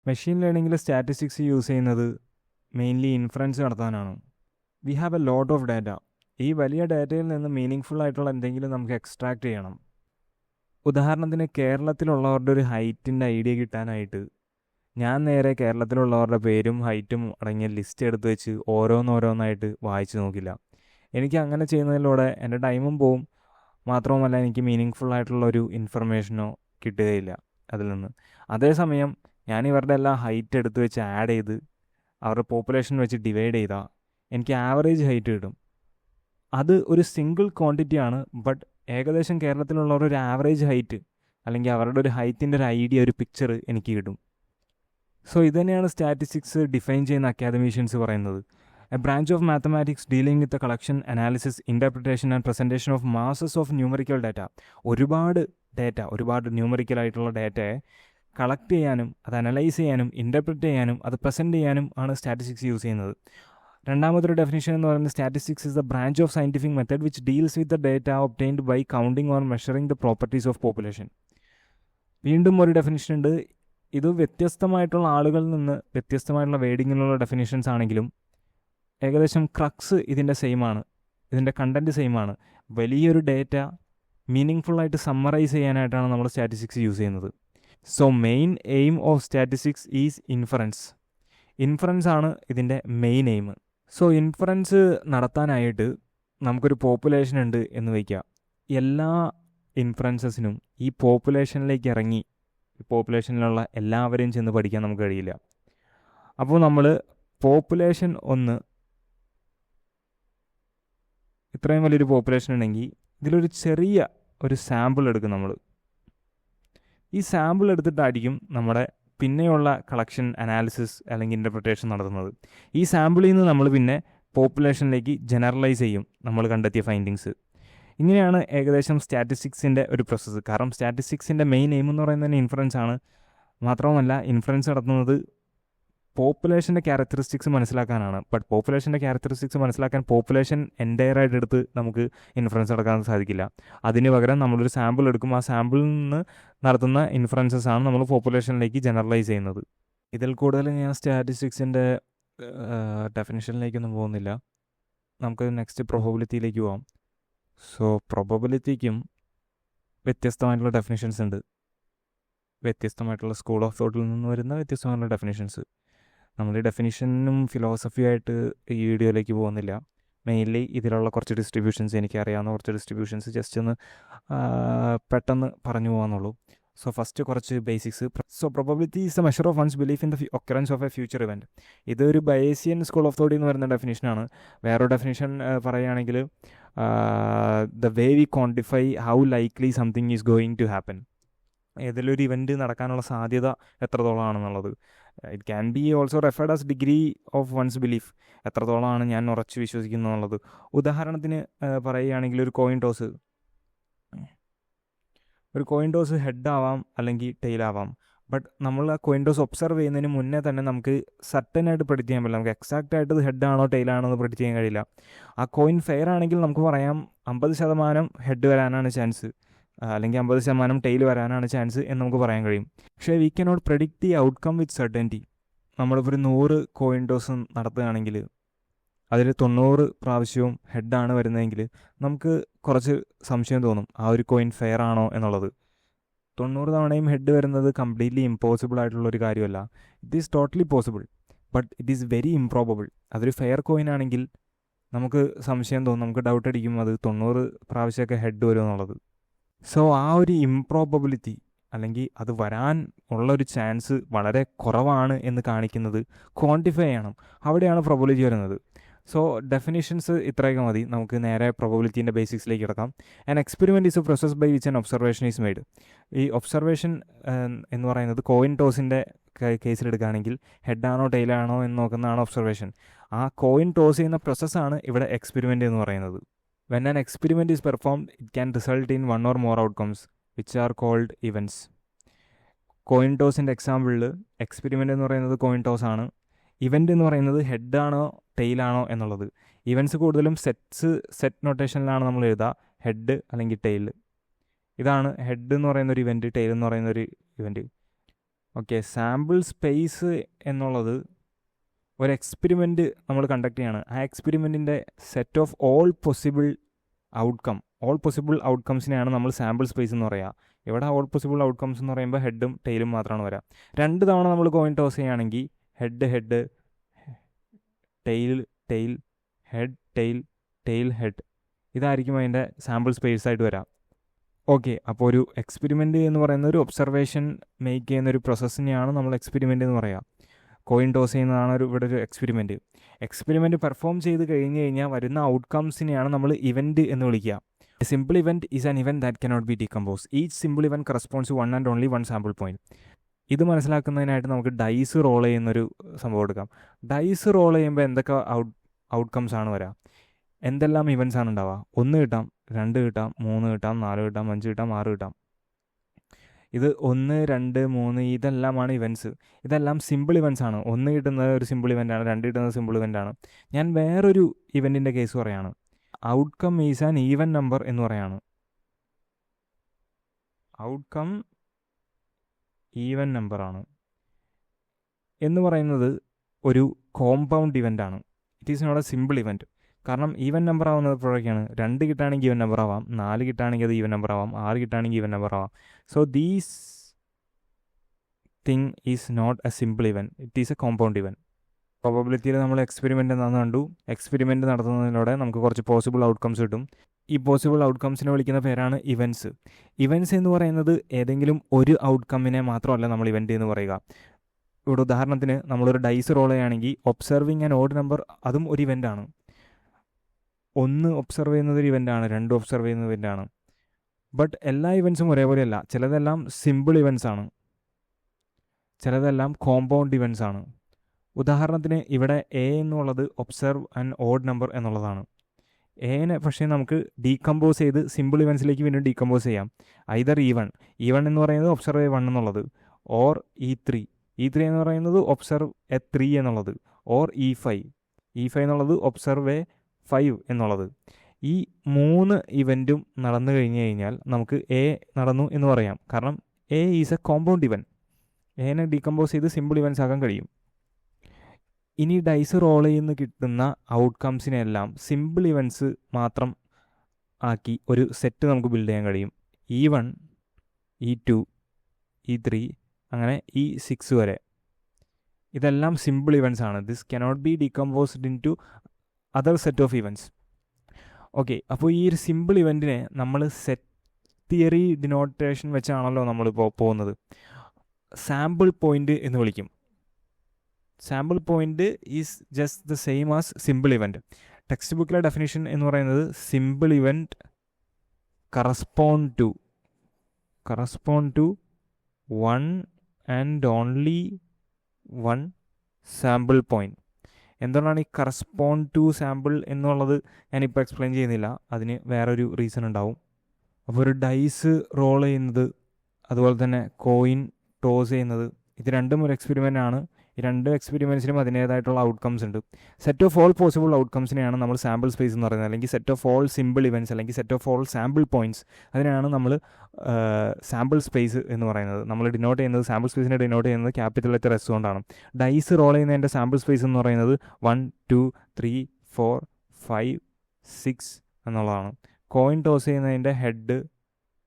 Machine ലേണിങ്ങിൽ statistics use ചെയ്യുന്നത് mainly inference നടത്താനാണ്. We have a lot of data. ഈ വലിയ ഡാറ്റയിൽ നിന്ന് മീനിങ് ഫുൾ ആയിട്ടുള്ള എന്തെങ്കിലും നമുക്ക് എക്സ്ട്രാക്ട് ചെയ്യണം. ഉദാഹരണത്തിന് കേരളത്തിലുള്ളവരുടെ ഒരു ഹൈറ്റിൻ്റെ ഐഡിയ കിട്ടാനായിട്ട് ഞാൻ നേരെ കേരളത്തിലുള്ളവരുടെ പേരും ഹൈറ്റും അടങ്ങിയ ലിസ്റ്റ് എടുത്ത് വെച്ച് ഓരോന്നോരോന്നായിട്ട് വായിച്ച് നോക്കില്ല. എനിക്ക് അങ്ങനെ ചെയ്യുന്നതിലൂടെ എൻ്റെ ടൈമും പോവും, മാത്രവുമല്ല എനിക്ക് മീനിങ് ഫുൾ ആയിട്ടുള്ള ഒരു ഇൻഫർമേഷനോ കിട്ടുകയില്ല അതിൽ നിന്ന്. അതേസമയം ഞാൻ ഇവരുടെ എല്ലാം ഹൈറ്റ് എടുത്ത് വെച്ച് ആഡ് ചെയ്ത് അവരുടെ പോപ്പുലേഷൻ വെച്ച് ഡിവൈഡ് ചെയ്താൽ എനിക്ക് ആവറേജ് ഹൈറ്റ് കിട്ടും. അത് ഒരു സിംഗിൾ ക്വാണ്ടിറ്റിയാണ്, ബട്ട് ഏകദേശം കേരളത്തിലുള്ളവർ ഒരു ആവറേജ് ഹൈറ്റ് അല്ലെങ്കിൽ അവരുടെ ഒരു ഹൈറ്റിൻ്റെ ഒരു ഐഡിയ, ഒരു പിക്ചർ എനിക്ക് കിട്ടും. സോ ഇതുതന്നെയാണ് സ്റ്റാറ്റിസ്റ്റിക്സ് ഡിഫൈൻ ചെയ്യുന്ന അക്കാദമീഷ്യൻസ് പറയുന്നത്. A branch of mathematics dealing with the collection, analysis, interpretation and presentation of masses of numerical data. ഒരുപാട് ന്യൂമറിക്കലായിട്ടുള്ള ഡാറ്റയെ കളക്ട് ചെയ്യാനും അത് അനലൈസ് ചെയ്യാനും ഇൻ്റർപ്രിറ്റ് ചെയ്യാനും അത് പ്രസൻറ്റ് ചെയ്യാനും ആണ് സ്റ്റാറ്റിസ്റ്റിക്സ് യൂസ് ചെയ്യുന്നത്. രണ്ടാമതൊരു ഡെഫിനിഷൻ എന്ന് പറയുന്നത് statistics is the branch of scientific method which deals with the data obtained by counting or measuring the properties of population. വീണ്ടും ഒരു ഡെഫിനിഷൻ ഉണ്ട്. ഇത് വ്യത്യസ്തമായിട്ടുള്ള ആളുകളിൽ നിന്ന് വ്യത്യസ്തമായിട്ടുള്ള വേഡിങ്ങിലുള്ള ഡെഫിനിഷൻസ് ആണെങ്കിലും ഏകദേശം ക്രക്സ് ഇതിൻ്റെ സെയിമാണ്, ഇതിൻ്റെ കണ്ടൻറ്റ് സെയിമാണ്. വലിയൊരു ഡേറ്റ മീനിങ് ഫുള്ളായിട്ട് സമ്മറൈസ് ചെയ്യാനായിട്ടാണ് നമ്മൾ സ്റ്റാറ്റിസ്റ്റിക്സ് യൂസ് ചെയ്യുന്നത്. So main aim of statistics is inference ആണ് ഇതിൻ്റെ മെയിൻ എയിം. സോ ഇൻഫറൻസ് നടത്താനായിട്ട് നമുക്കൊരു പോപ്പുലേഷൻ ഉണ്ട് എന്ന് വയ്ക്കുക. എല്ലാ ഇൻഫറൻസസിനും ഈ പോപ്പുലേഷനിലേക്ക് ഇറങ്ങി പോപ്പുലേഷനിലുള്ള എല്ലാവരെയും ചെന്ന് പഠിക്കാൻ നമുക്ക് കഴിയില്ല. അപ്പോൾ നമ്മൾ പോപ്പുലേഷൻ ഇത്രയും വലിയൊരു പോപ്പുലേഷൻ ഉണ്ടെങ്കിൽ ഇതിലൊരു ചെറിയ ഒരു സാമ്പിൾ എടുക്കും നമ്മൾ. ഈ സാമ്പിൾ എടുത്തിട്ടായിരിക്കും നമ്മുടെ പിന്നെയുള്ള കളക്ഷൻ, അനാലിസിസ് അല്ലെങ്കിൽ ഇൻ്റർപ്രിറ്റേഷൻ നടത്തുന്നത്. ഈ സാമ്പിളിൽ നിന്ന് നമ്മൾ പിന്നെ പോപ്പുലേഷനിലേക്ക് ജനറലൈസ് ചെയ്യും നമ്മൾ കണ്ടെത്തിയ ഫൈൻഡിങ്സ്. ഇങ്ങനെയാണ് ഏകദേശം സ്റ്റാറ്റിസ്റ്റിക്സിൻ്റെ ഒരു പ്രോസസ്സ്. കാരണം സ്റ്റാറ്റിസ്റ്റിക്സിൻ്റെ മെയിൻ എയിം എന്ന് പറയുന്നത് തന്നെ ഇൻഫറൻസ് ആണ്. മാത്രവുമല്ല ഇൻഫറൻസ് നടത്തുന്നത് പോപ്പുലേഷൻ്റെ ക്യാരക്ടറിസ്റ്റിക്സ് മനസ്സിലാക്കാനാണ്. ബട്ട് പോപ്പുലേഷൻ്റെ ക്യാരക്ടറിസ്റ്റിക്സ് മനസ്സിലാക്കാൻ പോപ്പുലേഷൻ എൻ്റയറായിട്ട് എടുത്ത് നമുക്ക് ഇൻഫറൻസ് നടക്കാൻ സാധിക്കില്ല. അതിന് പകരം നമ്മളൊരു സാമ്പിൾ എടുക്കും. ആ സാമ്പിളിൽ നിന്ന് നടത്തുന്ന ഇൻഫറൻസസ് ആണ് നമ്മൾ പോപ്പുലേഷനിലേക്ക് ജനറലൈസ് ചെയ്യുന്നത്. ഇതിൽ കൂടുതൽ ഞാൻ സ്റ്റാറ്റിസ്റ്റിക്സിൻ്റെ ഡെഫിനിഷനിലേക്കൊന്നും പോകുന്നില്ല. നമുക്ക് നെക്സ്റ്റ് പ്രോബബിലിറ്റിയിലേക്ക് പോകാം. സോ പ്രോബബിലിറ്റിക്കും വ്യത്യസ്തമായിട്ടുള്ള ഡെഫിനിഷൻസ് ഉണ്ട്. വ്യത്യസ്തമായിട്ടുള്ള സ്കൂൾ ഓഫ് തോട്ടിൽ നിന്ന് വരുന്ന വ്യത്യസ്തമായിട്ടുള്ള ഡെഫിനിഷൻസ്. നമ്മൾ ഈ ഡെഫിനിഷനും ഫിലോസഫിയായിട്ട് ഈ വീഡിയോയിലേക്ക് പോകുന്നില്ല. മെയിൻലി ഇതിലുള്ള കുറച്ച് ഡിസ്ട്രിബ്യൂഷൻസ്, എനിക്കറിയാവുന്ന കുറച്ച് ഡിസ്ട്രിബ്യൂഷൻസ് ജസ്റ്റ് ഒന്ന് പെട്ടെന്ന് പറഞ്ഞു പോകാമെന്നുള്ളൂ. സോ ഫസ്റ്റ് കുറച്ച് basics. So probability is a measure of one's belief in the occurrence of a future event. ഇതൊരു ബയേസിയൻ സ്കൂൾ ഓഫ് തോട്ടിൽ നിന്ന് വരുന്ന ഡെഫിനിഷനാണ്. വേറൊരു ഡെഫിനിഷൻ പറയുകയാണെങ്കിൽ the way we quantify how likely something is going to happen. ഏതെങ്കിലും event നടക്കാനുള്ള സാധ്യത എത്രത്തോളമാണെന്നുള്ളത്. It can be also referred as degree of one's belief. എത്രത്തോളമാണ് ഞാൻ ഉറച്ചു വിശ്വസിക്കുന്നു എന്നുള്ളത്. ഉദാഹരണത്തിന് പറയുകയാണെങ്കിൽ ഒരു കോയിൻ ടോസ് ഹെഡ് ആവാം അല്ലെങ്കിൽ ടെയിൽ ആവാം. ബട്ട് നമ്മൾ ആ കോയിൻ ടോസ് ഒബ്സർവ് ചെയ്യുന്നതിന് മുന്നേ തന്നെ നമുക്ക് സർട്ടനായിട്ട് പ്രെഡിക്റ്റ് ചെയ്യാൻ പറ്റില്ല. നമുക്ക് എക്സാക്റ്റ് ആയിട്ട് ഇത് ഹെഡാണോ ടെയിലാണോ എന്ന് പ്രെഡിക്റ്റ് ചെയ്യാൻ കഴിയില്ല. ആ കോയിൻ ഫെയർ ആണെങ്കിൽ നമുക്ക് പറയാം 50% ഹെഡ് വരാനാണ് ചാൻസ്, അല്ലെങ്കിൽ 50% ടെയിൽ വരാനാണ് ചാൻസ് എന്ന് നമുക്ക് പറയാൻ കഴിയും. പക്ഷേ we cannot predict the outcome വിത്ത് സർട്ടൻറ്റി. നമ്മളിപ്പോൾ ഒരു 100 കോയിൻ ടോസ് നടത്തുകയാണെങ്കിൽ അതിൽ 90 പ്രാവശ്യവും ഹെഡാണ് വരുന്നതെങ്കിൽ നമുക്ക് കുറച്ച് സംശയം തോന്നും ആ ഒരു കോയിൻ ഫെയർ ആണോ എന്നുള്ളത്. 90 തവണയും ഹെഡ് വരുന്നത് കംപ്ലീറ്റ്ലി ഇമ്പോസിബിൾ ആയിട്ടുള്ളൊരു കാര്യമല്ല. It is totally possible, but it is very improbable. അതൊരു ഫെയർ കോയിൻ ആണെങ്കിൽ നമുക്ക് സംശയം തോന്നും, നമുക്ക് ഡൗട്ട് അടിക്കും അത് 90 പ്രാവശ്യമൊക്കെ ഹെഡ് വരും എന്നുള്ളത്. സോ ആ ഒരു ഇംപ്രോബബിലിറ്റി അല്ലെങ്കിൽ അത് വരാൻ ഉള്ളൊരു ചാൻസ് വളരെ കുറവാണ് എന്ന് കാണിക്കുന്നത് ക്വാണ്ടിഫൈ ചെയ്യണം. അവിടെയാണ് പ്രോബബിലിറ്റി വരുന്നത്. സോ ഡെഫിനിഷൻസ് ഇത്രയൊക്കെ മതി. നമുക്ക് നേരെ പ്രോബബിലിറ്റീൻ്റെ ബേസിക്സിലേക്ക് കിടക്കാം. An experiment is a process by which an observation is made. ഈ ഒബ്സർവേഷൻ എന്ന് പറയുന്നത് കോയിൻ ടോസിൻ്റെ കേസിലെടുക്കുകയാണെങ്കിൽ ഹെഡാണോ ടെയിലാണോ എന്ന് നോക്കുന്നതാണ് ഒബ്സർവേഷൻ. ആ കോയിൻ ടോസ് ചെയ്യുന്ന പ്രോസസ്സാണ് ഇവിടെ എക്സ്പെരിമെൻ്റ് എന്ന് പറയുന്നത്. When an experiment is performed, it can result in one or more outcomes, which are called events. Coin ടോസിൻ്റെ എക്സാമ്പിളിൽ എക്സ്പെരിമെൻ്റ് എന്ന് പറയുന്നത് കോയിൻ ടോസ് ആണ്. ഇവൻ്റ് എന്ന് പറയുന്നത് ഹെഡാണോ ടെയിലാണോ എന്നുള്ളത്. ഇവൻറ്റ്സ് കൂടുതലും സെറ്റ് നൊട്ടേഷനിലാണ് നമ്മൾ എഴുതുക, ഹെഡ് അല്ലെങ്കിൽ ടെയിൽ. ഇതാണ് ഹെഡ് എന്ന് പറയുന്നൊരു ഇവൻറ്റ്, ടെയിൽ എന്ന് പറയുന്നൊരു ഇവൻറ്റ്. ഓക്കെ, സാമ്പിൾ സ്പേസ് എന്നുള്ളത് ഒരു എക്സ്പെരിമെൻറ്റ് നമ്മൾ കണ്ടക്ട് ചെയ്യാണ്. ആ എക്സ്പെരിമെൻറ്റിൻ്റെ സെറ്റ് ഓഫ് ഓൾ പോസിബിൾ ഔട്ട്കംസിനെയാണ് നമ്മൾ സാമ്പിൾ സ്പേസ് എന്ന് പറയുക. ഇവിടെ ഓൾ പോസിബിൾ ഔട്ട്കംസ് എന്ന് പറയുമ്പോൾ ഹെഡും ടെയിലും മാത്രമാണ് വരിക. 2 തവണ നമ്മൾ കോയിൻ ടോസ് ചെയ്യുകയാണെങ്കിൽ head tail head tail head, ഇതായിരിക്കും അതിൻ്റെ സാമ്പിൾ സ്പേസ് ആയിട്ട് വരാം. ഓക്കെ, അപ്പോൾ ഒരു എക്സ്പെരിമെൻ്റ് എന്ന് പറയുന്ന ഒരു ഒബ്സർവേഷൻ മേക്ക് ചെയ്യുന്ന ഒരു പ്രോസസ്സിനെയാണ് നമ്മൾ എക്സ്പെരിമെൻ്റ് എന്ന് പറയുക. കോയിൻ ടോസ് ചെയ്യുന്നതാണ് ഇവിടെ ഒരു എക്സ്പെരിമെൻറ്റ് പെർഫോം ചെയ്ത് കഴിഞ്ഞ് കഴിഞ്ഞാൽ വരുന്ന ഔട്ട്കംസിനെയാണ് നമ്മൾ ഇവൻറ്റ് എന്ന് വിളിക്കുക. A simple event is an event that cannot be decompose. Each simple event corresponds one and only one sample point. ഇത് മനസ്സിലാക്കുന്നതിനായിട്ട് നമുക്ക് ഡൈസ് റോൾ ചെയ്യുന്നൊരു സംഭവം എടുക്കാം. ഡൈസ് റോൾ ചെയ്യുമ്പോൾ എന്തൊക്കെ ഔട്ട്കംസ് ആണ് വരിക, എന്തെല്ലാം ഇവൻറ്റ്സ് ആണ് ഉണ്ടാവുക? 1 കിട്ടാം, 2 കിട്ടാം, 3 കിട്ടാം, 4 കിട്ടാം, 5 കിട്ടാം, 6 കിട്ടാം. ഇത് 1, 2, 3 ഇതെല്ലാമാണ് ഇവൻറ്റ്സ്. ഇതെല്ലാം സിമ്പിൾ ഇവൻറ്റ്സ് ആണ്. 1 കിട്ടുന്നത് ഒരു സിമ്പിൾ ഇവൻ്റാണ്, 2 കിട്ടുന്നത് സിമ്പിൾ ഇവൻ്റാണ്. ഞാൻ വേറൊരു ഇവൻറ്റിൻ്റെ കേസ് പറയാണ്. Outcome is an even number എന്ന് പറയാണ്. ഔട്ട്കം ഈവൻ നമ്പറാണ് എന്ന് പറയുന്നത് ഒരു കോമ്പൗണ്ട് ഇവൻ്റ് ആണ്. It is not a simple event. കാരണം ഈവൻ നമ്പർ ആവുന്നത് എപ്പോഴൊക്കെയാണ്? 2 കിട്ടുകയാണെങ്കിൽ ഈവൻ നമ്പർ ആവാം, 4 കിട്ടുകയാണെങ്കിൽ അത് ഈവൻ നമ്പർ ആവാം, 6 കിട്ടുകയാണെങ്കിൽ ഈവൻ നമ്പർ ആവാം. So these thing is not a simple event, it is a compound event. പ്രോബബിലിറ്റിയിൽ നമ്മൾ എക്സ്പെരിമെൻ്റ് എന്താണെന്ന് കണ്ടു. എക്സ്പെരിമെൻ്റ് നടത്തുന്നതിലൂടെ നമുക്ക് കുറച്ച് പോസിബിൾ ഔട്ട്കംസ് കിട്ടും. ഈ പോസിബിൾ ഔട്ട്കംസിനെ വിളിക്കുന്ന പേരാണ് ഇവൻറ്റ്സ്. ഇവൻറ്റ്സ് എന്ന് പറയുന്നത് ഏതെങ്കിലും ഒരു ഔട്ട്കമ്മിനെ മാത്രമല്ല നമ്മൾ ഇവൻറ്റ് എന്ന് പറയുക. ഇവിടെ ഉദാഹരണത്തിന് നമ്മളൊരു ഡൈസ് റോൾ ചെയ്യുകയാണെങ്കിൽ ഒബ്സർവിങ് ആൻ ഓഡ് നമ്പർ, അതും ഒരു ഇവൻ്റാണ്. 1 ഒബ്സർവ് ചെയ്യുന്നത് ഒരു ഇവൻ്റാണ്, 2 ഒബ്സർവ് ചെയ്യുന്നത് ഇവൻ്റാണ്. ബട്ട് എല്ലാ ഇവൻറ്റ്സും ഒരേപോലെയല്ല. ചിലതെല്ലാം സിമ്പിൾ ഇവൻറ്റ്സ് ആണ്, ചിലതെല്ലാം കോമ്പൗണ്ട് ഇവൻറ്റ്സ് ആണ്. ഉദാഹരണത്തിന് ഇവിടെ എ എന്നുള്ളത് ഒബ്സർവ് ആൻ ഓഡ് നമ്പർ എന്നുള്ളതാണ്. എനെ പക്ഷേ നമുക്ക് ഡീകമ്പോസ് ചെയ്ത് സിമ്പിൾ ഇവൻറ്റ്സിലേക്ക് വീണ്ടും ഡീകമ്പോസ് ചെയ്യാം. ഐദർ E1 എന്ന് പറയുന്നത് ഒബ്സർവ് എ 1 എന്നുള്ളത്, ഓർ E3 എന്ന് പറയുന്നത് ഒബ്സർവ് എ 3 എന്നുള്ളത്, ഓർ E5 എന്നുള്ളത് ഒബ്സർവ് എ 5 എന്നുള്ളത്. ഈ 3 ഇവൻറ്റും നടന്നു കഴിഞ്ഞ് കഴിഞ്ഞാൽ നമുക്ക് എ നടന്നു എന്ന് പറയാം. കാരണം A is a compound event. എനെ ഡീകമ്പോസ് ചെയ്ത് സിമ്പിൾ ഇവൻറ്റ്സ് ആക്കാൻ കഴിയും. ഇനി ഡൈസ് റോൾ ചെയ്യുന്ന കിട്ടുന്ന ഔട്ട്കംസിനെല്ലാം സിമ്പിൾ ഇവൻറ്റ്സ് മാത്രം ആക്കി ഒരു സെറ്റ് നമുക്ക് ബിൽഡ് ചെയ്യാൻ കഴിയും. E1, E2, E3 അങ്ങനെ E6 വരെ ഇതെല്ലാം സിമ്പിൾ ഇവൻറ്റ്സ് ആണ്. This cannot be decomposed into other set of events. Okay, അപ്പോൾ ഈ ഒരു സിമ്പിൾ ഇവൻറ്റിനെ നമ്മൾ സെറ്റ് തിയറി ഡിനോട്ടേഷൻ വെച്ചാണല്ലോ നമ്മളിപ്പോൾ പോകുന്നത്. സാമ്പിൾ പോയിൻ്റ് എന്ന് വിളിക്കും. Sample point is just the same as simple event. Text ബുക്കിലെ ഡെഫിനിഷൻ എന്ന് പറയുന്നത് simple event correspond to one and only one sample point. എന്തുകൊണ്ടാണ് ഈ കറസ്പോണ്ട് ടു സാമ്പിൾ എന്നുള്ളത് ഞാനിപ്പോൾ എക്സ്പ്ലെയിൻ ചെയ്യുന്നില്ല, അതിന് വേറൊരു റീസൺ ഉണ്ടാവും. അപ്പോൾ ഒരു ഡൈസ് റോൾ ചെയ്യുന്നത് അതുപോലെ തന്നെ കോയിൻ ടോസ് ചെയ്യുന്നത്, ഇത് രണ്ടും ഒരു എക്സ്പെരിമെൻ്റ് ആണ്. ഈ 2 എക്സ്പെരിമെൻറ്റ്സിനും അതിൻ്റേതായിട്ടുള്ള ഔട്ട്കംസ് ഉണ്ട്. സെറ്റ് ഓഫ് ഓൾ പോസിബിൾ ഔട്ട്കംസിനെയാണ് നമ്മൾ സാമ്പിൾ സ്പേസ് എന്ന് പറയുന്നത്, അല്ലെങ്കിൽ set of all simple events, അല്ലെങ്കിൽ set of all sample points, അതിനാണ് നമ്മൾ സാമ്പിൾ സ്പേസ് എന്ന് പറയുന്നത്. നമ്മൾ ഡിനോട്ട് ചെയ്യുന്നത്, സാമ്പിൾ സ്പേസിനെ ഡിനോട്ട് ചെയ്യുന്നത് ക്യാപിറ്റൽ ലെറ്റർ S കൊണ്ടാണ്. ഡൈസ് റോൾ ചെയ്യുന്നതിൻ്റെ സാമ്പിൾ സ്പേസ് എന്ന് പറയുന്നത് 1, 2, 3, 4, 5, 6 എന്നുള്ളതാണ്. കോയിൻ ടോസ് ചെയ്യുന്നതിൻ്റെ ഹെഡ്,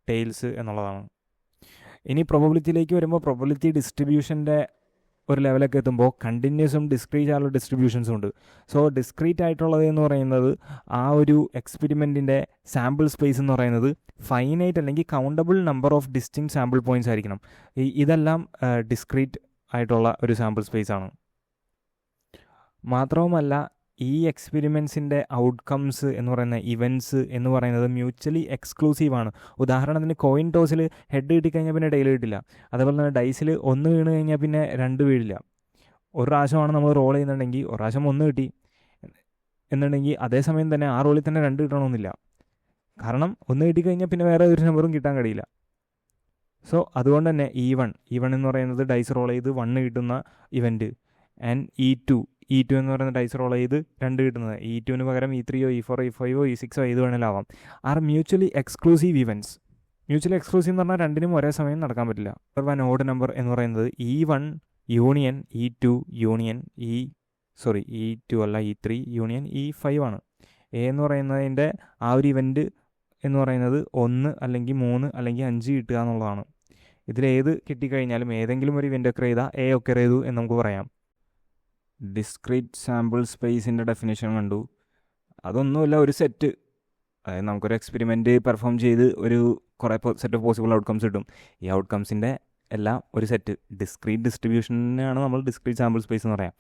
ടെയിൽസ് എന്നുള്ളതാണ്. ഇനി പ്രോബബിലിറ്റിയിലേക്ക് വരുമ്പോൾ പ്രോബബിലിറ്റി ഡിസ്ട്രിബ്യൂഷൻ്റെ ഒരു ലെവലൊക്കെ എത്തുമ്പോൾ കണ്ടിന്യൂസും ഡിസ്ക്രീറ്റ് ആയിട്ടുള്ള ഡിസ്ട്രിബ്യൂഷൻസും ഉണ്ട്. സോ ഡിസ്ക്രീറ്റ് ആയിട്ടുള്ളത് എന്ന് പറയുന്നത് ആ ഒരു എക്സ്പെരിമെൻറ്റിൻ്റെ സാമ്പിൾ സ്പേസ് എന്ന് പറയുന്നത് ഫൈനൈറ്റ് അല്ലെങ്കിൽ countable number of distinct sample points ആയിരിക്കണം. ഇതെല്ലാം ഡിസ്ക്രീറ്റ് ആയിട്ടുള്ള ഒരു സാമ്പിൾ സ്പേസ് ആണ്. മാത്രവുമല്ല ഈ എക്സ്പെരിമെൻറ്റ്സിൻ്റെ ഔട്ട്കംസ് എന്ന് പറയുന്ന ഇവൻറ്റ്സ് എന്ന് പറയുന്നത് മ്യൂച്വലി എക്സ്ക്ലൂസീവാണ്. ഉദാഹരണത്തിന് കോയിൻ ടോസിൽ ഹെഡ് കിട്ടിക്കഴിഞ്ഞാൽ പിന്നെ ടെയിൽ കിട്ടില്ല. അതുപോലെ തന്നെ ഡൈസിൽ 1 വീണ് കഴിഞ്ഞാൽ പിന്നെ 2 വീഴില്ല. ഒരു പ്രാവശ്യമാണ് നമ്മൾ റോൾ ചെയ്യുന്നുണ്ടെങ്കിൽ ഒരു പ്രാവശ്യം 1 കിട്ടി എന്നുണ്ടെങ്കിൽ അതേസമയം തന്നെ ആ റോളിൽ തന്നെ 2 കിട്ടണമെന്നില്ല. കാരണം 1 കിട്ടിക്കഴിഞ്ഞാൽ പിന്നെ വേറെ ഒരു നമ്പറും കിട്ടാൻ കഴിയില്ല. സോ അതുകൊണ്ട് തന്നെ E1 എന്ന് പറയുന്നത് ഡൈസ് റോൾ ചെയ്ത് 1 കിട്ടുന്ന ഇവൻറ്റ്, ആൻഡ് E2 എന്ന് പറയുന്ന ഡൈസ് റോൾ ചെയ്ത് 2 കിട്ടുന്നത്. E2ന് പകരം E3, E4, E5, E6 ഏത് വേണമെങ്കിലും ആവാം. R mutually exclusive events. Mutually exclusive എന്ന് പറഞ്ഞാൽ രണ്ടിനും ഒരേ സമയം നടക്കാൻ പറ്റില്ല. വൺ ഓഡ് നമ്പർ എന്ന് പറയുന്നത് E1 union E2 union E2 അല്ല E3 യൂണിയൻ E5 ആണ്. എ എന്ന് പറയുന്നതിൻ്റെ ആ ഒരു ഇവൻറ്റ് എന്ന് പറയുന്നത് 1 അല്ലെങ്കിൽ 3 അല്ലെങ്കിൽ 5 കിട്ടുക എന്നുള്ളതാണ്. ഇതിലേത് കിട്ടിക്കഴിഞ്ഞാലും ഏതെങ്കിലും ഒരു ഇവൻ്റ് ഒക്കെ ചെയ്താൽ എ ഒക്കെ ചെയ്തു എന്ന് നമുക്ക് പറയാം. ഡിസ്ക്രീറ്റ് സാമ്പിൾ സ്പേസിൻ്റെ ഡെഫിനേഷൻ കണ്ടു. അതൊന്നുമല്ല, ഒരു സെറ്റ്. അതായത് നമുക്കൊരു എക്സ്പെരിമെൻറ്റ് പെർഫോം ചെയ്ത് ഒരു കുറേ സെറ്റ് ഓഫ് പോസിബിൾ ഔട്ട്കംസ് കിട്ടും. ഈ ഔട്ട്കംസിൻ്റെ എല്ലാം ഒരു സെറ്റ്. ഡിസ്ക്രീറ്റ് ഡിസ്ട്രിബ്യൂഷനാണ് നമ്മൾ ഡിസ്ക്രീറ്റ് സാമ്പിൾ സ്പേസ് എന്ന് പറയാം.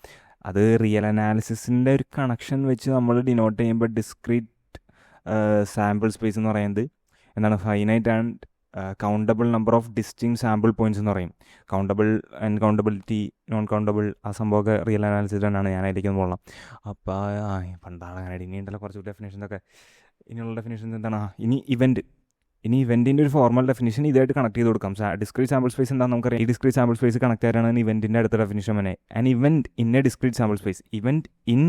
അത് റിയൽ അനാലിസിസിൻ്റെ ഒരു കണക്ഷൻ വെച്ച് നമ്മൾ ഡിനോട്ട് ചെയ്യുമ്പോൾ ഡിസ്ക്രീറ്റ് സാമ്പിൾ സ്പേസ് എന്ന് പറയുന്നത് എന്താണ്, finite and countable number of distinct sample points എന്ന് പറയും. കൗണ്ടബിൾ ആൻഡ് കൗണ്ടബിലിറ്റി, നോൺ കൗണ്ടബിൾ, ആ സംഭവമൊക്കെ റിയൽ അനാലിസിസ് തന്നെയാണ്. ഞാൻ അതിലേക്ക് പോകണം. അപ്പോൾ പണ്ടാണ് അങ്ങനെ. ഇനിയുണ്ടല്ലോ കുറച്ച് ഡെഫിനേഷൻസൊക്കെ. ഇനിയുള്ള ഡെഫിനേഷൻസ് എന്താണ്? ഇനി ഇവൻറ്റിൻ്റെ ഒരു ഫോർമൽ ഡെഫിനേഷൻ ഇതായിട്ട് കണക്ട് ചെയ്ത് കൊടുക്കാം. ഡിസ്ക്രീറ്റ് സാമ്പിൾ സ്പേസ് എന്താണെന്ന് നമുക്കറിയാം. ഈ ഡിസ്ക്രീറ്റ് സാമ്പിൾ സ്പേസ് കണക്ട് ആയിട്ടാണ് ഇവൻറ്റിൻ്റെ അടുത്ത ഡെഫിനേഷൻ തന്നെ. An event in A discrete sample space. Event in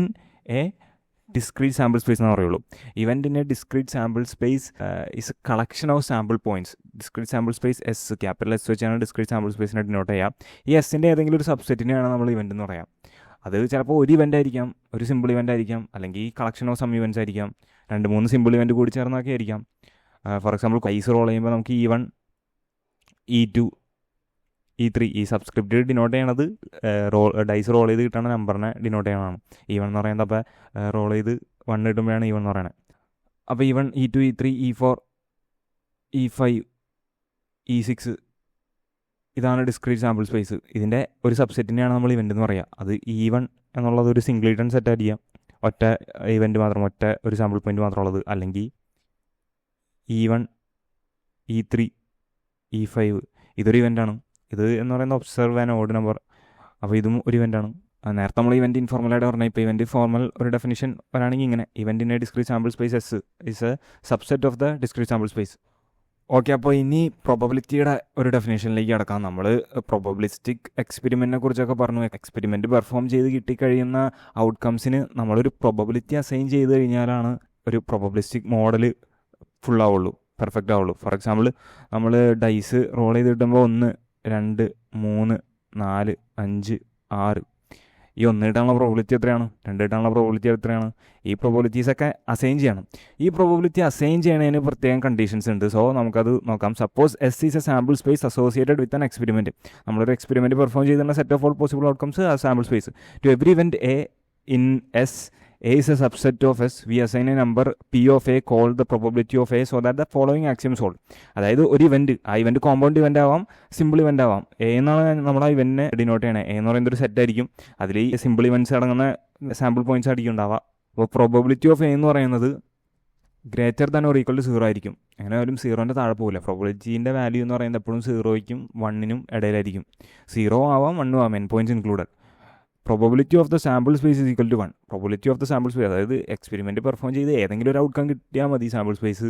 A discrete sample space എന്ന് പറയുള്ളൂ. Event in A discrete sample space is A collection of sample points. Discrete sample space S, capital S വെച്ചാണ് discrete sample സ്പേസിനെ denote ചെയ്യാം. ഈ എസിൻ്റെ ഏതെങ്കിലും ഒരു സബ്സെറ്റിനെയാണ് നമ്മൾ ഇവൻറ്റ് എന്ന് പറയാം. അത് ചിലപ്പോൾ ഒരു ഇവൻ്റ് ആയിരിക്കാം, ഒരു സിമ്പിൾ ഇവൻ്റ് ആയിരിക്കാം, അല്ലെങ്കിൽ കളക്ഷൻ ഓഫ് സം ഇവൻറ്റ്സ് ആയിരിക്കാം, 2-3 സിമ്പിൾ ഇവൻറ്റ് കൂടി ചേർന്നൊക്കെ ആയിരിക്കാം. ഫോർ എക്സാമ്പിൾ ഡൈസ് റോൾ ചെയ്യുമ്പോൾ നമുക്ക് E1 E2 E3 ഈ സബ്സ്ക്രിപ്റ്റ് ഡിനോട്ട് ചെയ്യണത് ഡൈസ് റോൾ ചെയ്ത് കിട്ടുന്ന നമ്പറിനെ ഡിനോട്ട് ചെയ്യണതാണ്. E1 എന്ന് പറയുന്നത് അപ്പോൾ റോൾ ചെയ്ത് 1 കിട്ടുമ്പോഴാണ് E1 എന്ന് പറയുന്നത്. അപ്പോൾ E1 E2 E3 E4 E5 E6 ഇതാണ് ഡിസ്ക്രീറ്റ് സാമ്പിൾ സ്പേസ്. ഇതിൻ്റെ ഒരു സബ്സെറ്റിനെയാണ് നമ്മൾ ഇവൻ്റ് എന്ന് പറയുക. അത് E1 എന്നുള്ളത് ഒരു സിംഗിൾട്ടൺ സെറ്റ് ആയിരിക്കാം, ഒറ്റ ഇവൻറ്റ് മാത്രം, ഒറ്റ ഒരു സാമ്പിൾ പോയിൻറ്റ് മാത്രമുള്ളത്. അല്ലെങ്കിൽ E1 E3 E5 ഇതൊരു ഇവൻ്റാണ്. ഇത് എന്ന് പറയുന്നത് ഒബ്സർവ് ആൻഡ് ഓഡ് നമ്പർ. അപ്പോൾ ഇതും ഒരു ഇവൻ്റാണ്. നേരത്തെ നമ്മൾ ഇവൻറ്റ് ഇൻഫോർമലായിട്ട് പറഞ്ഞാൽ, ഇപ്പോൾ ഇവൻറ്റ് ഫോർമൽ ഒരു ഡെഫിനിഷൻ വരാണെങ്കിൽ ഇങ്ങനെ: ഇവൻറ്റിൻ്റെ discrete sample space S is a subset of the discrete sample space. Okay, അപ്പോൾ ഇനി പ്രൊബബിലിറ്റിയുടെ ഒരു ഡെഫിനേഷനിലേക്ക് കിടക്കാം. നമ്മൾ പ്രൊബബിലിസ്റ്റിക് എക്സ്പെരിമെൻറ്റിനെ കുറിച്ചൊക്കെ പറഞ്ഞു. എക്സ്പെരിമെൻറ്റ് പെർഫോം ചെയ്ത് കിട്ടിക്കഴിയുന്ന ഔട്ട്കംസിന് നമ്മളൊരു പ്രൊബബിലിറ്റി അസൈൻ ചെയ്ത് കഴിഞ്ഞാലാണ് ഒരു പ്രൊബബിലിസ്റ്റിക് മോഡൽ ഫുള്ളാവുള്ളൂ, പെർഫെക്റ്റ് ആവുള്ളൂ. ഫോർ എക്സാമ്പിൾ, നമ്മൾ ഡൈസ് റോൾ ചെയ്ത് കിട്ടുമ്പോൾ 1 2 3 4 5 6 ഈ 1 കിട്ടാനുള്ള പ്രോബിലിറ്റി എത്രയാണ്, 2 കിട്ടാനുള്ള പ്രോബിലിറ്റി എത്രയാണ്? ഈ പ്രോബിലിറ്റീസൊക്കെ അസൈൻ ചെയ്യണം. ഈ പ്രോബിലിറ്റി അസൈൻ ചെയ്യണതിന് പ്രത്യേകം കണ്ടീഷൻസ് ഉണ്ട്. സോ നമുക്കത് നോക്കാം. Suppose S is a sample space associated with an experiment. നമ്മളൊരു എക്സ്പെരിമെൻറ്റ് പെർഫോം ചെയ്തിട്ടുള്ള set of all possible outcomes ആ sample space. To every event A in S, A is a subset of S. We assign a number P of A called the probability of A so that the following axiom is solved. അതായത് ഒരു event, ആ event compound event ആവാം, simple event ആവാം. A എന്നാണ് നമ്മൾ ആ ഇവൻറ്റിനെ denote ചെയ്യണേ. A എന്ന് പറയുന്നത് ഒരു സെറ്റ് ആയിരിക്കും. അതിൽ ഈ സിമ്പിൾ ഇവൻറ്റ്സ് അടങ്ങുന്ന സാമ്പിൾ പോയിൻറ്റ്സ് ആയിരിക്കും ഉണ്ടാവുക. അപ്പോൾ പ്രോബബിലിറ്റി ഓഫ് എ എന്ന് പറയുന്നത് greater than or equal to 0 ആയിരിക്കും. അങ്ങനെ ആരും 0ൻ്റെ താഴെ പോകില്ല. പ്രോബബിലിറ്റീൻ്റെ വാല്യൂ എന്ന് പറയുന്നത് എപ്പോഴും 0യ്ക്കും 1നും ഇടയിലായിരിക്കും. 0 ആവാം 1 ആവാം, n points included. Probability of the sample space is equal to 1. Probability of the sample space, അതായത് എക്സ്പെരിമെൻറ്റ് പെർഫോം ചെയ്ത് ഏതെങ്കിലും ഒരു ഔട്ട്കം കിട്ടിയാൽ മതി സാമ്പിൾ സ്പേസ്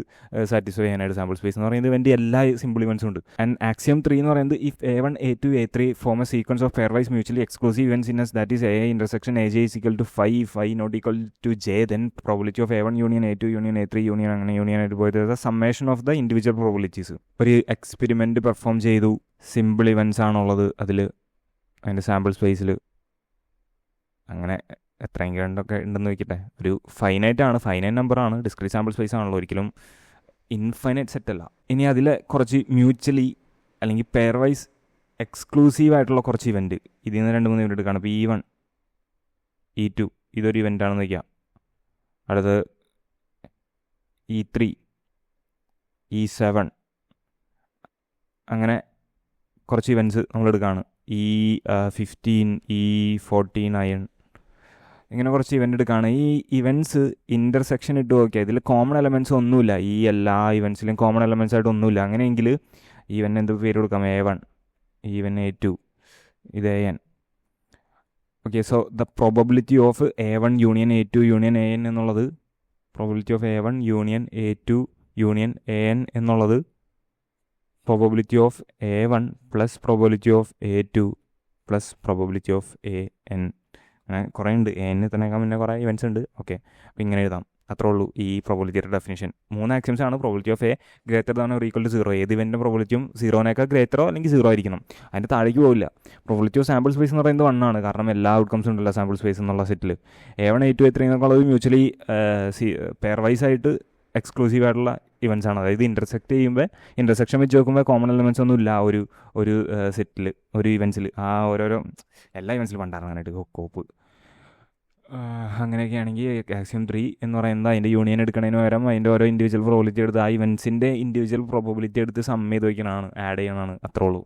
സാറ്റിസ്ഫൈ ചെയ്യാനായിട്ട്. സാമ്പിൾ സ്പേസ് എന്ന് പറയുന്നത് വേണ്ടി എല്ലാ സിമ്പിൾ ഇവൻസും ഉണ്ട്. ആൻഡ് ആക്സിയം 3 എന്ന് പറയുന്നത് if A1 A2 A3 form a sequence of pairwise mutually exclusive events in S that is A intersection AJ is equal to 5 not equal to J, then probability of A1 union A2 union A3 union അങ്ങനെ union ആയിട്ട് പോയത് summation of the individual probabilities. ഒരു experiment perform ചെയ്തു, simple events ആണുള്ളത് അതിൽ, അതിൻ്റെ sample സ്പേസിൽ. അങ്ങനെ എത്രയെങ്കിലും രണ്ടൊക്കെ ഉണ്ടെന്ന് വയ്ക്കട്ടെ. ഒരു ഫൈനൈറ്റ് നമ്പറാണ്, ഡിസ്ക്രീറ്റ് സാമ്പിൾ സ്പേസ് ആണല്ലോ, ഒരിക്കലും ഇൻഫൈനൈറ്റ് സെറ്റ് അല്ല. ഇനി അതിൽ കുറച്ച് മ്യൂച്വലി അല്ലെങ്കിൽ പെയർ വൈസ് എക്സ്ക്ലൂസീവ് ആയിട്ടുള്ള കുറച്ച് ഇവൻറ്റ്, ഇതിൽ നിന്ന് 2-3 ഇവൻറ്റ് എടുക്കുകയാണ്. ഇപ്പോൾ E1 E2 ഇതൊരു ഇവൻ്റാണെന്ന് വയ്ക്കാം. അടുത്ത് E3 E7 അങ്ങനെ കുറച്ച് ഇവൻറ്റ്സ് നമ്മൾ എടുക്കുകയാണ്. E15 E14 അയൺ ഇങ്ങനെ കുറച്ച് ഇവൻ്റ് എടുക്കുകയാണ്. ഈ ഇവൻറ്റ്സ് ഇൻ്റർസെക്ഷൻ ഇട്ട് നോക്കിയാൽ ഇതിൽ കോമൺ എലമെൻറ്റ്സ് ഒന്നുമില്ല. ഈ എല്ലാ ഇവൻറ്റ്സിലും കോമൺ എലമെൻറ്റ്സ് ആയിട്ട് ഒന്നുമില്ല. അങ്ങനെയെങ്കിൽ ഈവൻ എന്ത് പേര് കൊടുക്കാം? A1 ഈവൻ A2 ഇത് AN. Okay, so the probability of A1 union A2 union AN എന്നുള്ളത്, probability of A1 union A2 union AN എന്നുള്ളത് probability of A1 plus probability of A2 plus probability of AN. അങ്ങനെ കുറേ ഉണ്ട്. AN തന്നെയൊക്കെ മുന്നേ കുറേ events ഉണ്ട്. Okay, അപ്പോൾ ഇങ്ങനെ എഴുതാം. അത്രേ ഉള്ളൂ ഈ പ്രോബിലിറ്റിയുടെ ഡെഫിനിഷൻ. 3 ആക്സിയംസ് ആണ്. Probability of A greater than or equal to 0. ഏത് ഇവൻ്റെ പ്രോബിലിറ്റിയും 0നേക്കാൾ ഗ്രേറ്ററോ അല്ലെങ്കിൽ 0 ആയിരിക്കണം. അതിൻ്റെ താഴേക്ക് പോകില്ല. പ്രോബിലിറ്റി ഓഫ് സാമ്പിൾ സ്പേസ് എന്ന് പറയുന്നത് 1 ആണ്. കാരണം എല്ലാ ഔട്ട്കംസും ഉണ്ടല്ലോ സാമ്പിൾ സ്പേസ് എന്നുള്ള സെറ്റിൽ. A1 A2 A3 എന്നൊക്കെയുള്ളത് മ്യൂച്വലി പെയർ വൈസ് ആയിട്ട് എക്സ്ക്ലൂസീവ് ആയിട്ടുള്ള ഇവൻറ്റ്സ് ആണ്. അതായത് ഇൻ്റർസെക്ഷൻ വെച്ച് നോക്കുമ്പോൾ കോമൺ എലമെൻറ്റ്സ് ഒന്നും ഇല്ല ഒരു സെറ്റിൽ, ഒരു ഇവൻറ്റ്സിൽ. ആ ഓരോരോ എല്ലാ ഇവൻറ്റ്സിലും പണ്ടാറാനായിട്ട് കോപ്പ്. അങ്ങനെയൊക്കെ ആണെങ്കിൽ ആക്സിയം 3 എന്ന് പറയുന്നത് അതിൻ്റെ യൂണിയൻ എടുക്കുന്നതിന് പകരം അതിൻ്റെ ഓരോ ഇൻഡിവിജ്വൽ പ്രോബിലിറ്റി എടുത്ത് ആ ഇവൻറ്റ്സിൻ്റെ ഇൻഡിവിജ്വൽ പ്രോബിലിറ്റി എടുത്ത് സം ചെയ്ത് വയ്ക്കണതാണ്, ആഡ് ചെയ്യണമാണ്. അത്രേ ഉള്ളൂ.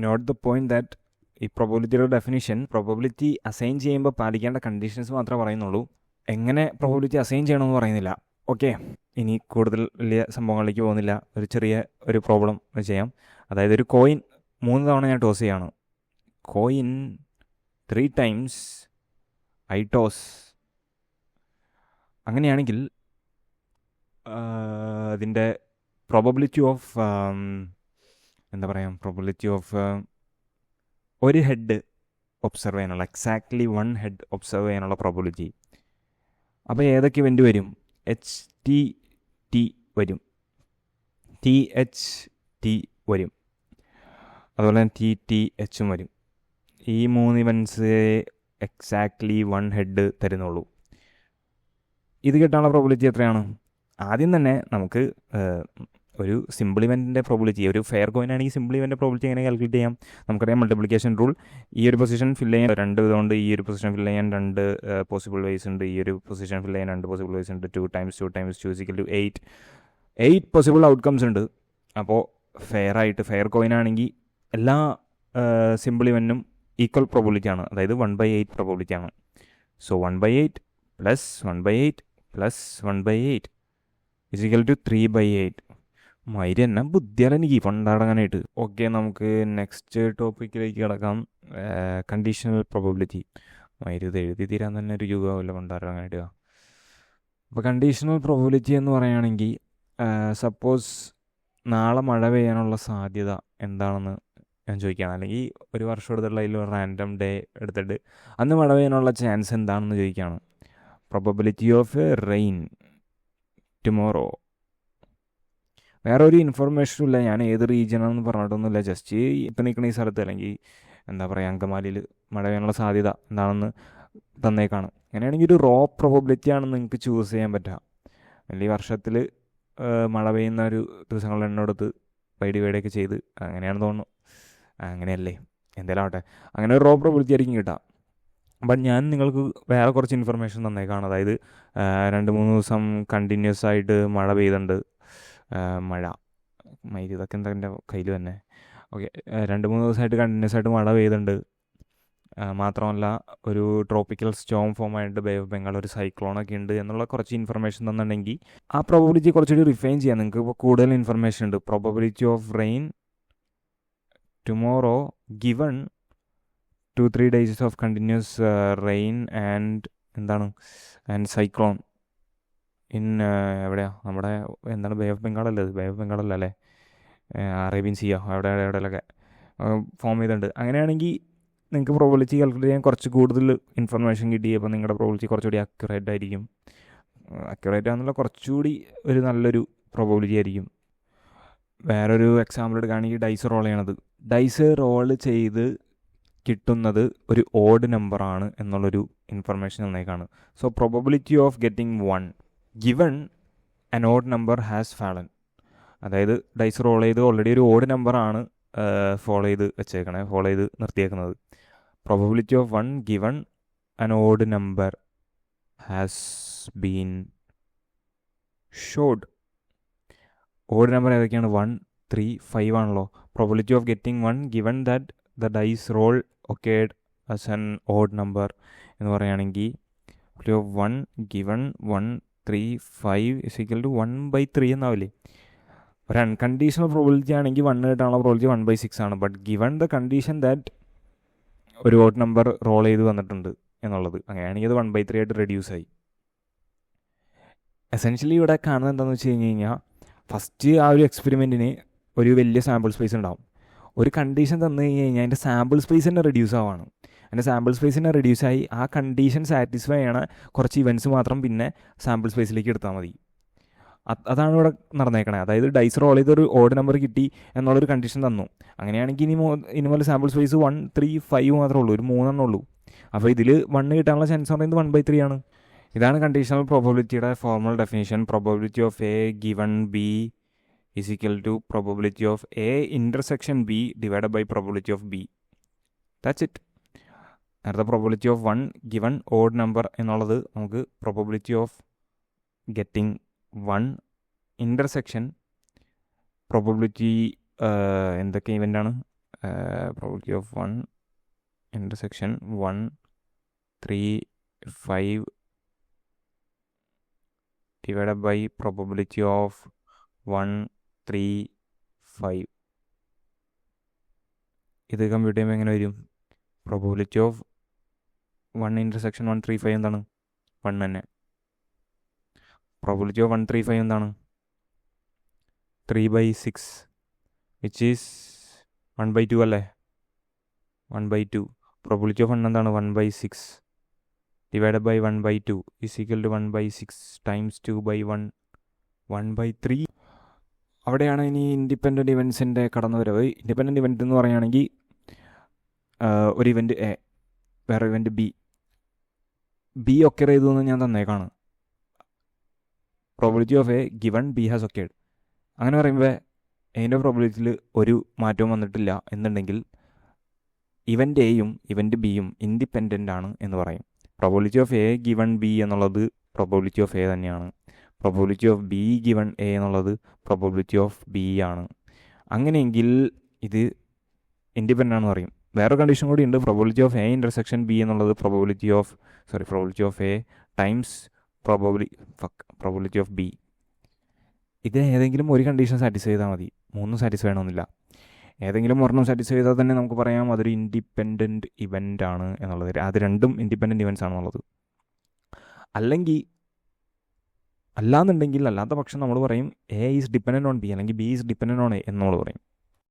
നോട്ട് ദ പോയിൻറ്റ് ദാറ്റ് ഈ പ്രോബിലിറ്റിയുടെ ഡെഫിനിഷൻ പ്രോബിലിറ്റി അസൈൻ ചെയ്യുമ്പോൾ പാലിക്കേണ്ട കണ്ടീഷൻസ് മാത്രമേ പറയുന്നുള്ളൂ. എങ്ങനെ പ്രോബിലിറ്റി അസൈൻ ചെയ്യണമെന്ന് പറയുന്നില്ല. ഓക്കെ, ഇനി കൂടുതൽ വലിയ സംഭവങ്ങളിലേക്ക് പോകുന്നില്ല. ഒരു ചെറിയ പ്രോബ്ലം ചെയ്യാം. അതായത് ഒരു കോയിൻ 3 തവണ ഞാൻ ടോസ് ചെയ്യാണ്. Coin 3 times I toss. അങ്ങനെയാണെങ്കിൽ അതിൻ്റെ പ്രോബബിലിറ്റി ഓഫ് പ്രോബബിലിറ്റി ഓഫ് ഒരു ഹെഡ് ഒബ്സർവ് ചെയ്യാനുള്ള, എക്സാക്ട്ലി 1 ഹെഡ് ഒബ്സർവ് ചെയ്യാനുള്ള പ്രോബബിലിറ്റി. അപ്പോൾ ഏതൊക്കെ ഇവൻ്റ് വരും? HT വരും, THT വരും, അതുപോലെ തന്നെ TTHും വരും. ഈ 3 ഇവൻറ്റ്സ് എക്സാക്ട്ലി 1 ഹെഡ് തരുന്നുള്ളൂ. ഇത് കിട്ടാനുള്ള പ്രോബിലിറ്റി എത്രയാണ്? ആദ്യം തന്നെ നമുക്ക് ഒരു സിമ്പിൾ ഇവൻറ്റിൻ്റെ പ്രോബിലിറ്റി, ഒരു ഫെയർ കോയിൻ ആണെങ്കിൽ സിമ്പിൾ ഇവൻ്റെ പ്രോബിലിറ്റി എങ്ങനെ കാൽക്കുലേറ്റ് ചെയ്യാം? നമുക്കറിയാം മൾട്ടിപ്ലിക്കേഷൻ റൂൾ. ഈ ഒരു പൊസിഷൻ ഫില്ല് ചെയ്യാൻ 2 ഇതുകൊണ്ട്, ഈ ഒരു പൊസിഷൻ ഫില്ല് ചെയ്യാൻ 2 പോസിബിൾ വേസ് ഉണ്ട്, ഈ ഒരു പൊസിഷൻ ഫില്ല് ചെയ്യാൻ 2 പോസിബിൾ വേസ് ഉണ്ട്. 2 times 2 times 2 = 8 പോസിബിൾ ഔട്ട്കംസ് ഉണ്ട്. അപ്പോൾ ഫെയർ കോയിൻ ആണെങ്കിൽ എല്ലാ സിമ്പിൾ ഇവൻറ്റും ഈക്വൽ പ്രോബിലിറ്റി ആണ്, അതായത് 1/8 പ്രോബിലിറ്റി ആണ്. സോ 1/8 + 1/8 + 1/8 = 3/8. മൈര് തന്നെ ബുദ്ധിയാണ് എനിക്ക് പണ്ടാടങ്ങാനായിട്ട്. ഓക്കെ, നമുക്ക് നെക്സ്റ്റ് ടോപ്പിക്കിലേക്ക് കിടക്കാം. Conditional probability. മൈര് ഇത് എഴുതി തീരാൻ തന്നെ ഒരു യുഗമാവില്ല പണ്ടാടങ്ങാനായിട്ട്. അപ്പോൾ കണ്ടീഷണൽ പ്രോബബിലിറ്റി എന്ന് പറയുകയാണെങ്കിൽ, സപ്പോസ് നാളെ മഴ പെയ്യാനുള്ള സാധ്യത എന്താണെന്ന് ഞാൻ ചോദിക്കുകയാണ്. അല്ലെങ്കിൽ ഒരു വർഷം എടുത്തുള്ള അതിൽ റാൻഡം ഡേ എടുത്തിട്ട് അന്ന് മഴ പെയ്യാനുള്ള ചാൻസ് എന്താണെന്ന് ചോദിക്കുകയാണ്. Probability of rain tomorrow. വേറെ ഒരു ഇൻഫർമേഷനും ഇല്ല, ഞാൻ ഏത് റീജിയനാണെന്ന് പറഞ്ഞിട്ടൊന്നുമില്ല. ജസ്റ്റ് ഇപ്പം നിൽക്കുന്ന ഈ സ്ഥലത്ത് അല്ലെങ്കിൽ അങ്കമാലിയിൽ മഴ പെയ്യാനുള്ള സാധ്യത എന്താണെന്ന് തന്നേക്കാണ്. അങ്ങനെയാണെങ്കിൽ ഒരു റോ പ്രോബബിലിറ്റി ആണ് നിങ്ങൾക്ക് ചൂസ് ചെയ്യാൻ പറ്റുക. അല്ലെങ്കിൽ വർഷത്തിൽ മഴ പെയ്യുന്ന ഒരു ദിവസങ്ങളുടെ എണ്ണം എടുത്ത് ഡിവൈഡൊക്കെ ചെയ്ത് അങ്ങനെയാണെന്ന് തോന്നുന്നു. അങ്ങനെയല്ലേ, എന്തായാലും ആവട്ടെ. അങ്ങനെ ഒരു റോ പ്രോബിലിറ്റി ആയിരിക്കും കിട്ടുക. ബട്ട് ഞാൻ നിങ്ങൾക്ക് വേറെ കുറച്ച് ഇൻഫർമേഷൻ തന്നേക്കാണ്. അതായത് 2-3 ദിവസം കണ്ടിന്യൂസ് ആയിട്ട് മഴ പെയ്തുണ്ട്. ഇതൊക്കെ എന്താ എൻ്റെ കയ്യിൽ തന്നെ. ഓക്കെ, 2-3 ദിവസമായിട്ട് കണ്ടിന്യൂസ് ആയിട്ട് മഴ പെയ്തുണ്ട്. മാത്രമല്ല ഒരു ട്രോപ്പിക്കൽ സ്റ്റോം ഫോം ആയിട്ട് ബേ ഓഫ് ബംഗാൾ ഒരു സൈക്ലോണൊക്കെ ഉണ്ട് എന്നുള്ള കുറച്ച് ഇൻഫർമേഷൻ തന്നിട്ടുണ്ടെങ്കിൽ ആ പ്രോബബിലിറ്റി കുറച്ചുകൂടി റിഫൈൻ ചെയ്യാം. നിങ്ങൾക്ക് ഇപ്പോൾ കൂടുതൽ ഇൻഫർമേഷൻ ഉണ്ട്. Probability of rain tomorrow given 2-3 days of continuous rain and cyclone in എവിടെയാണ് നമ്മുടെ ബേ ഓഫ് ബംഗാളല്ല അല്ലേ, അറേബ്യൻ സീയോ എവിടെയൊക്കെ ഫോം ചെയ്തിട്ടുണ്ട്. അങ്ങനെയാണെങ്കിൽ നിങ്ങൾക്ക് പ്രോബബിലിറ്റി കാൽക്കുലേറ്റ് ചെയ്യാൻ കുറച്ച് കൂടുതൽ ഇൻഫർമേഷൻ കിട്ടിയപ്പോൾ നിങ്ങളുടെ പ്രോബബിലിറ്റി കുറച്ചുകൂടി അക്യുറേറ്റ് ആയിരിക്കും. അക്യുറേറ്റ് ആണെന്നുള്ള കുറച്ചുകൂടി ഒരു നല്ലൊരു പ്രോബബിലിറ്റി ആയിരിക്കും. വേറൊരു എക്സാമ്പിൾ എടുക്കുകയാണെങ്കിൽ ഡൈസ് റോൾ ചെയ്യണത്. ഡൈസ് റോൾ ചെയ്ത് കിട്ടുന്നത് ഒരു ഓഡ് നമ്പറാണ് എന്നുള്ളൊരു ഇൻഫർമേഷൻ തന്നേക്കാണ്. So probability of getting 1 given an odd number has fallen. അതായത് ഡൈസ് റോൾ ചെയ്ത് ഓൾറെഡി ഒരു ഓഡ് നമ്പറാണ് ഫോളോ ചെയ്ത് നിർത്തിയേക്കുന്നത്. Probability of 1 given an odd number has been showed. Odd number ഏതൊക്കെയാണ്? 1, 3, 5 ആണല്ലോ. Probability of getting 1 given that the dice roll occurred as an odd number എന്ന് പറയുകയാണെങ്കിൽ പ്രോബബിലിറ്റി ഓഫ് 1 ഗിവൺ 1, 3, 5 = 1/3 എന്നാവില്ലേ. ഒരു അൺകണ്ടീഷണൽ പ്രോബബിലിറ്റി ആണെങ്കിൽ 1 കിട്ടാനുള്ള പ്രോബബിലിറ്റി 1/6 ആണ്. But given the condition that ഒരു odd number role ചെയ്ത് വന്നിട്ടുണ്ട് എന്നുള്ളത്, അങ്ങനെയാണെങ്കിൽ അത് 1/3 ആയിട്ട് റെഡ്യൂസ് ആയി. എസെൻഷ്യലി ഇവിടെ കാണുന്നത് എന്താണെന്ന് വെച്ച് കഴിഞ്ഞാൽ, ഫസ്റ്റ് ആ ഒരു എക്സ്പെരിമെൻറ്റിന് ഒരു വലിയ സാമ്പിൾ സ്പേസ് ഉണ്ടാവും. ഒരു കണ്ടീഷൻ തന്നു കഴിഞ്ഞാൽ അതിൻ്റെ സാമ്പിൾ സ്പേസ് തന്നെ റെഡ്യൂസ് ആവാണ്. അതിൻ്റെ സാമ്പിൾ സ്പേസിനെ റെഡ്യൂസായി ആ കണ്ടീഷൻ സാറ്റിസ്ഫൈ ചെയ്യണ കുറച്ച് ഇവൻറ്റ്സ് മാത്രം പിന്നെ സാമ്പിൾ സ്പേസിലേക്ക് എടുത്താൽ മതി. അതാണ് ഇവിടെ നടന്നേക്കണേ. അതായത് ഡൈസ് റോൾ ചെയ്തൊരു ഓഡ് നമ്പർ കിട്ടി എന്നുള്ളൊരു കണ്ടീഷൻ തന്നു. അങ്ങനെയാണെങ്കിൽ ഇനി മുതൽ സാമ്പിൾ സ്പേസ് 1, 3, 5 മാത്രമേ ഉള്ളൂ, ഒരു 3 ഉള്ളൂ. അപ്പോൾ ഇതിൽ 1 കിട്ടാനുള്ള ചാൻസ് പറയുന്നത് 1/3 ആണ്. ഇതാണ് കണ്ടീഷണൽ പ്രോബബിലിറ്റിയുടെ formal definition. Probability of A given B is equal to probability of A intersection B divided by probability of B. That's it. നേരത്തെ probability of 1 given odd number എന്നുള്ളത് നമുക്ക് probability of getting 1 intersection probability എന്തൊക്കെ ഇവൻ്റാണ്, probability of 1 intersection 1, 3, 5 divided by probability of 1, 3, 5. ഇത് compute ചെയ്യുമ്പോൾ എങ്ങനെ വരും? Probability of 1 intersection 1, 3, 5 എന്താണ്? 1 തന്നെ. പ്രോബബിലിറ്റി ഓഫ് 1, 3, 5 എന്താണ്? 3/6 വിച്ച് ഈസ് 1/2 അല്ലേ? 1/2. പ്രോബബിലിറ്റി ഓഫ് 1 എന്താണ്? 1/6 divided by 1/2 is equal to 1/6 times 2/1, 1/3. അവിടെയാണ് ഇനി ഇൻഡിപെൻഡൻറ്റ് ഇവൻറ്റ്സിൻ്റെ കടന്നുവരവ്. ഇൻഡിപെൻഡൻറ്റ് ഇവൻറ്റ് എന്ന് പറയുകയാണെങ്കിൽ ഒരു ഇവൻറ്റ് എ, വേറെ ഇവൻറ്റ് ബി ഒക്കർ ചെയ്തു എന്ന് ഞാൻ തന്നേക്കാണ്. Probability of A given B has occurred. അങ്ങനെ പറയുമ്പോൾ അതിൻ്റെ പ്രോബബിലിറ്റിയിൽ ഒരു മാറ്റവും വന്നിട്ടില്ല എന്നുണ്ടെങ്കിൽ ഇവൻ്റ് എയും ഇവൻ്റ് ബിയും ഇൻഡിപെൻഡൻ്റ് ആണ് എന്ന് പറയും. Probability of A given B എന്നുള്ളത് പ്രോബബിലിറ്റി ഓഫ് എ തന്നെയാണ്. Probability of be given A എന്നുള്ളത് പ്രോബബിലിറ്റി ഓഫ് ബി ആണ്. അങ്ങനെയെങ്കിൽ ഇത് ഇൻഡിപെൻഡൻ്റ് ആണെന്ന് പറയും. വേറെ കണ്ടീഷൻ കൂടി ഉണ്ട്. Probability of A intersection B എന്നുള്ളത് probability of A times probability of B. ഇത് ഏതെങ്കിലും ഒരു കണ്ടീഷൻ സാറ്റിസ്ഫൈ ചെയ്താൽ മതി, 3 സാറ്റിസ്ഫൈ ചെയ്യണമെന്നില്ല. ഏതെങ്കിലും ഒരെണ്ണം സാറ്റിസ്ഫൈ ചെയ്താൽ തന്നെ നമുക്ക് പറയാം അതൊരു ഇൻഡിപെൻഡൻറ്റ് ഇവൻ്റ് ആണ് എന്നുള്ളത്. അത് രണ്ടും ഇൻഡിപെൻഡൻറ്റ് ഇവൻറ്റ്സ് ആണെന്നുള്ളത്. അല്ലാന്നുണ്ടെങ്കിൽ അല്ലാത്ത പക്ഷം നമ്മൾ പറയും A is dependent on B അല്ലെങ്കിൽ B is dependent on A എന്ന് നമ്മൾ പറയും.